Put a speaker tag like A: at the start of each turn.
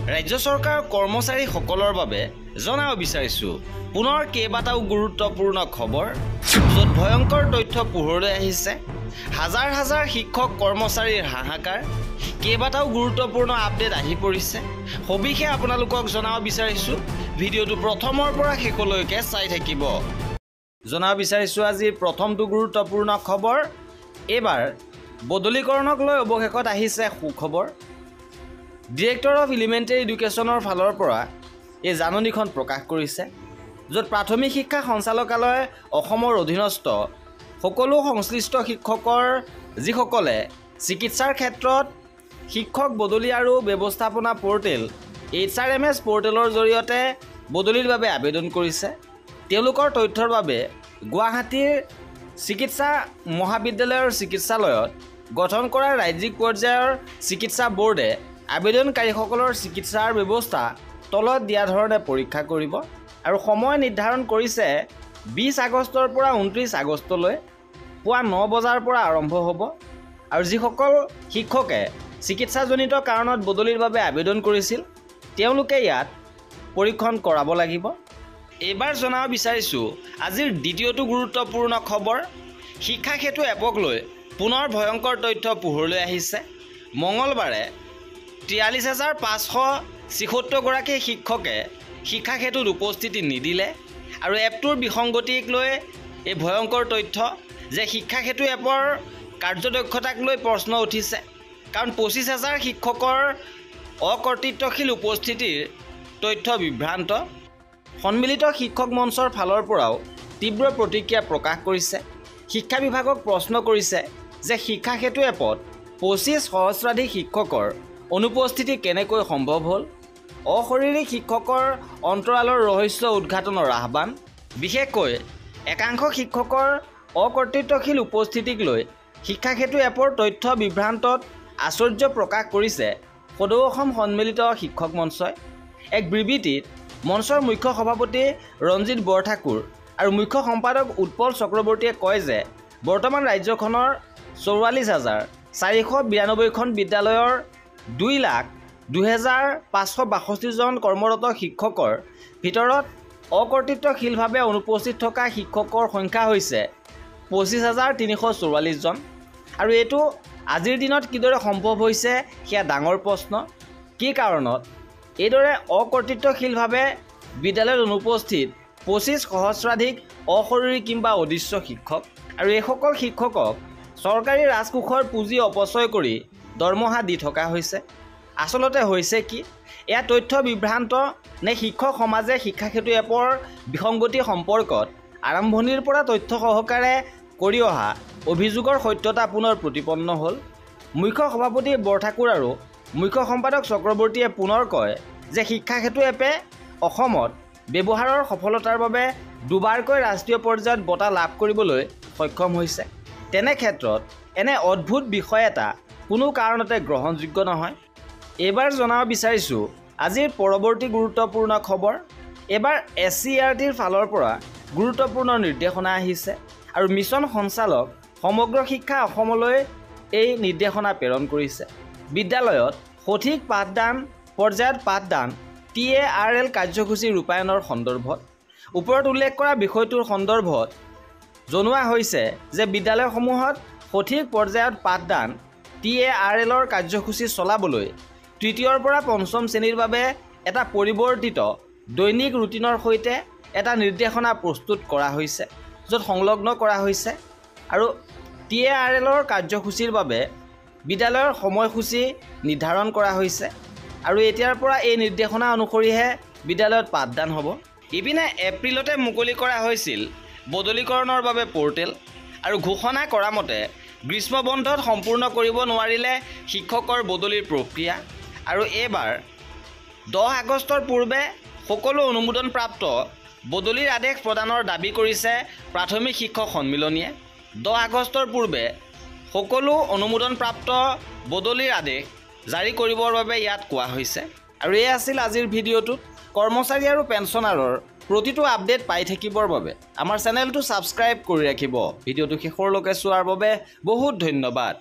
A: ৰাজ্য চৰকাৰৰ কৰ্মচাৰীসকলৰ বাবে জনাব বিচাৰিছোঁ পুনৰ কেইবাটাও গুৰুত্বপূৰ্ণ খবৰ য'ত ভয়ংকৰ তথ্য পোহৰলৈ আহিছে হাজাৰ হাজাৰ শিক্ষক কৰ্মচাৰীৰ হাহাকাৰ কেইবাটাও গুৰুত্বপূৰ্ণ আপডেট আহি পৰিছে সবিশেষ আপোনালোকক জনাব বিচাৰিছোঁ ভিডিঅ'টো প্ৰথমৰ পৰা শেষলৈকে চাই থাকিব জনাব বিচাৰিছোঁ আজিৰ প্ৰথমটো গুৰুত্বপূৰ্ণ খবৰ এবাৰ বদলীকৰণক লৈ অৱশেষত আহিছে সুখবৰ ডিৰেক্টৰ অফ এলিমেণ্টাৰী এডুকেশ্যনৰ ফালৰ পৰা এই জাননীখন প্ৰকাশ কৰিছে য'ত প্ৰাথমিক শিক্ষা সঞ্চালকালয় অসমৰ অধীনস্থ সকলো সংশ্লিষ্ট শিক্ষকৰ যিসকলে চিকিৎসাৰ ক্ষেত্ৰত শিক্ষক বদলি আৰু ব্যৱস্থাপনা পৰ্টেল HRMS পৰ্টেলৰ জৰিয়তে বদলিৰ বাবে আবেদন কৰিছে তেওঁলোকৰ তথ্যৰ বাবে গুৱাহাটীৰ চিকিৎসা মহাবিদ্যালয়ৰ চিকিৎসালয়ত গঠন কৰা ৰাজ্যিক পৰ্যায়ৰ চিকিৎসা বোৰ্ডে আবেদনকাৰীসকলৰ চিকিৎসাৰ ব্যৱস্থা তলত দিয়া ধৰণে পৰীক্ষা কৰিব আৰু সময় নিৰ্ধাৰণ কৰিছে 20 আগষ্টৰ পৰা 29 আগষ্টলৈ পুৱা 9 বজাৰ পৰা আৰম্ভ হ'ব আৰু যিসকল শিক্ষকে চিকিৎসাজনিত কাৰণত বদলিৰ বাবে আবেদন কৰিছিল তেওঁলোকে ইয়াত পৰীক্ষণ কৰাব লাগিব এবাৰ জনাব বিচাৰিছোঁ আজিৰ দ্বিতীয়টো গুৰুত্বপূৰ্ণ খবৰ শিক্ষা সেতু এপক লৈ পুনৰ ভয়ংকৰ তথ্য পোহৰলৈ আহিছে মঙলবাৰে 43,576 গৰাকী শিক্ষকে শিক্ষা সেতুত উপস্থিতি নিদিলে আৰু এপটোৰ বিসংগতিক লৈ এই ভয়ংকৰ তথ্য যে শিক্ষা সেতু এপৰ কাৰ্যদক্ষতাক লৈ প্ৰশ্ন উঠিছে কাৰণ 25,000 শিক্ষকৰ অকৰ্তৃত্বশীল উপস্থিতিৰ তথ্য বিভ্ৰান্ত সন্মিলিত শিক্ষক মঞ্চৰ ফালৰ পৰাও তীব্ৰ প্ৰতিক্ৰিয়া প্ৰকাশ কৰিছে শিক্ষা বিভাগক প্ৰশ্ন কৰিছে যে শিক্ষা সেতু এপত 25 সহস্ৰাধিক শিক্ষকৰ অনুপস্থিতি কেনেকৈ সম্ভৱ হ'ল অশৰীৰিক শিক্ষকৰ অন্তৰালৰ ৰহস্য উদ্ঘাটনৰ আহ্বান বিশেষকৈ একাংশ শিক্ষকৰ অকৰ্তৃত্বশীল উপস্থিতিক লৈ শিক্ষা সেতু এপৰ তথ্য বিভ্ৰান্তত আশ্চৰ্য প্ৰকাশ কৰিছে সদৌ অসম সন্মিলিত শিক্ষক মঞ্চই এক বিবৃতিত মঞ্চৰ মুখ্য সভাপতি ৰঞ্জিত বৰঠাকুৰ আৰু মুখ্য সম্পাদক উৎপল চক্ৰৱৰ্তীয়ে কয় যে বৰ্তমান ৰাজ্যখনৰ 44,492খন বিদ্যালয়ৰ 2,02,562 জন কৰ্মৰত শিক্ষকৰ ভিতৰত অকৰ্তৃত্বশীলভাৱে অনুপস্থিত থকা শিক্ষকৰ সংখ্যা হৈছে 25,344 জন আৰু এইটো আজিৰ দিনত কিদৰে সম্ভৱ হৈছে সেয়া ডাঙৰ প্ৰশ্ন কি কাৰণত এইদৰে অকৰ্তৃত্বশীলভাৱে বিদ্যালয়ত অনুপস্থিত 25 সহস্ৰাধিক অশৰীৰী কিংবা অদৃশ্য শিক্ষক আৰু এইসকল শিক্ষকক চৰকাৰী ৰাজকোষৰ পুঁজি অপচয় কৰি দৰমহা দি থকা হৈছে আচলতে হৈছে কি এয়া তথ্য বিভ্ৰান্ত নে শিক্ষক সমাজে শিক্ষা সেতু এপৰ বিসংগতি সম্পৰ্কত আৰম্ভণিৰ পৰা তথ্য সহকাৰে কৰি অহা অভিযোগৰ সত্যতা পুনৰ প্ৰতিপন্ন হ'ল মুখ্য সভাপতি বৰঠাকুৰ আৰু মুখ্য সম্পাদক চক্ৰৱৰ্তীয়ে পুনৰ কয় যে শিক্ষা সেতু এপে অসমত ব্যৱহাৰৰ সফলতাৰ বাবে দুবাৰকৈ ৰাষ্ট্ৰীয় পৰ্যায়ত বঁটা লাভ কৰিবলৈ সক্ষম হৈছে তেনে ক্ষেত্ৰত এনে অদ্ভুত বিষয় এটা কোনো কাৰণতে গ্ৰহণযোগ্য নহয় এবাৰ জনাব বিচাৰিছোঁ আজিৰ পৰৱৰ্তী গুৰুত্বপূৰ্ণ খবৰ এবাৰ SCERTৰ ফালৰ পৰা গুৰুত্বপূৰ্ণ নিৰ্দেশনা আহিছে আৰু মিছন সঞ্চালক সমগ্ৰ শিক্ষা অসমলৈ এই নিৰ্দেশনা প্ৰেৰণ কৰিছে বিদ্যালয়ত সঠিক পাঠদান পৰ্যায়ত পাঠদান TARL কাৰ্যসূচী ৰূপায়ণৰ সন্দৰ্ভত ওপৰত উল্লেখ কৰা বিষয়টোৰ সন্দৰ্ভত জনোৱা হৈছে যে বিদ্যালয়সমূহত সঠিক পৰ্যায়ত পাঠদান TARLৰ কাৰ্যসূচী চলাবলৈ তৃতীয়ৰ পৰা পঞ্চম শ্ৰেণীৰ বাবে এটা পৰিৱৰ্তিত দৈনিক ৰুটিনৰ সৈতে এটা নিৰ্দেশনা প্ৰস্তুত কৰা হৈছে য'ত সংলগ্ন কৰা হৈছে আৰু TARLৰ কাৰ্যসূচীৰ বাবে বিদ্যালয়ৰ সময়সূচী নিৰ্ধাৰণ কৰা হৈছে আৰু এতিয়াৰ পৰা এই নিৰ্দেশনা অনুসৰিহে বিদ্যালয়ত পাঠদান হ'ব ইপিনে এপ্ৰিলতে মুকলি কৰা হৈছিল বদলীকৰণৰ বাবে পৰ্টেল আৰু ঘোষণা কৰা মতে গ্ৰীষ্ম বন্ধত সম্পূৰ্ণ কৰিব নোৱাৰিলে শিক্ষকৰ বদলিৰ প্ৰক্ৰিয়া আৰু এইবাৰ 10 আগষ্টৰ পূৰ্বে সকলো অনুমোদনপ্ৰাপ্ত বদলিৰ আদেশ প্ৰদানৰ দাবী কৰিছে প্ৰাথমিক শিক্ষক সন্মিলনীয়ে 10 আগষ্টৰ পূৰ্বে সকলো অনুমোদনপ্ৰাপ্ত বদলিৰ আদেশ জাৰি কৰিবৰ বাবে ইয়াত কোৱা হৈছে আৰু এই আছিল আজিৰ ভিডিঅ'টোত কৰ্মচাৰী আৰু পেঞ্চনাৰৰ প্ৰতিটো আপডেট পাই থাকিবৰ বাবে আমাৰ চেনেলটো ছাবস্ক্ৰাইব কৰি ৰাখিব ভিডিঅ'টো শেষলৈকে চোৱাৰ বাবে বহুত ধন্যবাদ